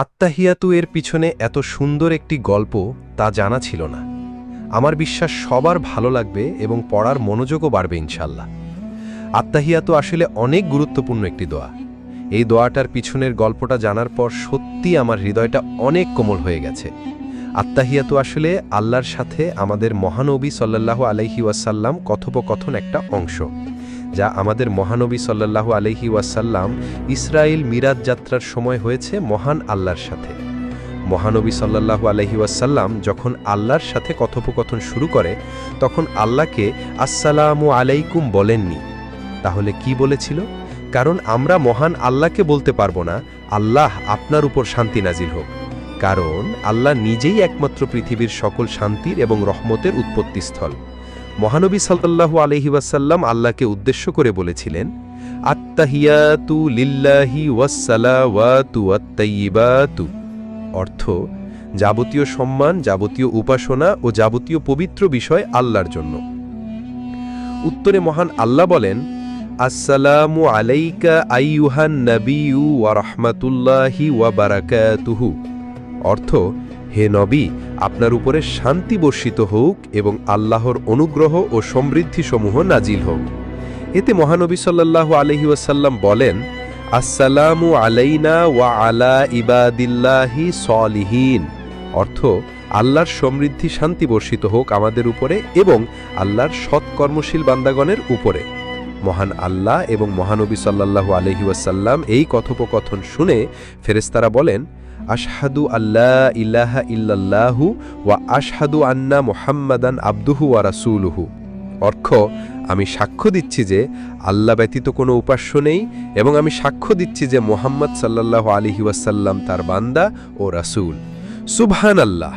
আত্তাহিয়াতু এর পিছনে এত সুন্দর একটি গল্প তা জানা ছিল না। আমার বিশ্বাস সবার ভালো লাগবে এবং পড়ার মনোযোগও বাড়বে ইনশাল্লাহ। আত্তাহিয়াতু আসলে অনেক গুরুত্বপূর্ণ একটি দোয়া। এই দোয়াটার পিছনের গল্পটা জানার পর সত্যি আমার হৃদয়টা অনেক কোমল হয়ে গেছে। আত্তাহিয়াতু আসলে আল্লাহর সাথে আমাদের মহানবী সাল্লাল্লাহু আলাইহি ওয়াসাল্লাম কথোপকথন একটা অংশ, যা আমাদের মহানবী সাল্লাল্লাহু আলাইহি ওয়াসাল্লাম ইসরাইল মিরাজ যাত্রার সময় হয়েছে মহান আল্লাহর সাথে। মহানবী সাল্লাল্লাহু আলাইহি ওয়াসাল্লাম যখন আল্লাহর সাথে কথোপকথন শুরু করে তখন আল্লাহকে আসসালামু আলাইকুম বলেননি। তাহলে কি বলেছিল? কারণ আমরা মহান আল্লাহকে বলতে পারবো না আল্লাহ আপনার উপর শান্তি নাজিল হোক, কারণ আল্লাহ নিজেই একমাত্র পৃথিবীর সকল শান্তির এবং রহমতের উৎপত্তিস্থল। মহানবী সাল্লাল্লাহু আলাইহি ওয়াসাল্লাম আল্লাহকে উদ্দেশ্য করে বলেছিলেন, আত্তাহিয়াতু লিল্লাহি ওয়াসসালাওয়াতু ওয়াত-তাইয়্যিবাতু, অর্থ যাবতীয় সম্মান, যাবতীয় উপাসনা ও যাবতীয় পবিত্র বিষয় আল্লাহর জন্য। উত্তরে মহান আল্লাহ বলেন, আসসালামু আলাইকা আইয়ুহান নাবিয়্যু ওয়া রাহমাতুল্লাহি ওয়া বারাকাতুহু, অর্থ হে নবী, আপনার উপরে শান্তি বর্ষিত হোক এবং আল্লাহর অনুগ্রহ ও সমৃদ্ধিসমূহ নাজিল হোক। এতে মহানবী সাল্লাল্লাহু আলাইহি ওয়াসাল্লাম বলেন, আসসালামু আলাইনা ওয়া আলা ইবাদিল্লাহি সলিহিন, অর্থ আল্লাহর সমৃদ্ধি শান্তি বর্ষিত হোক আমাদের উপরে এবং আল্লাহর সৎকর্মশীল বান্দাগণের উপরে। মহান আল্লাহ এবং মহানবী সাল্লাল্লাহু আলাইহি ওয়াসাল্লাম এই কথোপকথন শুনে ফেরেশতারা বলেন, আশহাদু আল্লা ইলাহা ইল্লাল্লাহু ওয়া আশহাদু আন্না মুহাম্মাদান আবদুহু ওয়া রাসূলুহু, অর্থ আমি সাক্ষ্য দিচ্ছি যে আল্লাহ ব্যতীত কোনো উপাস্য নেই এবং আমি সাক্ষ্য দিচ্ছি যে মুহাম্মদ সাল্লাল্লাহু আলাইহি ওয়াসাল্লাম তার বান্দা ও রাসূল। সুবহানাল্লাহ।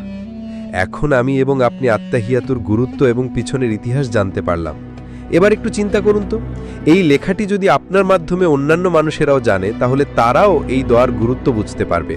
এখন আমি এবং আপনি আত্তাহিয়াতুর গুরুত্ব এবং পিছনের ইতিহাস জানতে পারলাম। এবার একটু চিন্তা করুন তো, এই লেখাটি যদি আপনার মাধ্যমে অন্যান্য মানুষেরাও জানে তাহলে তারাও এই দোয়ার গুরুত্ব বুঝতে পারবে।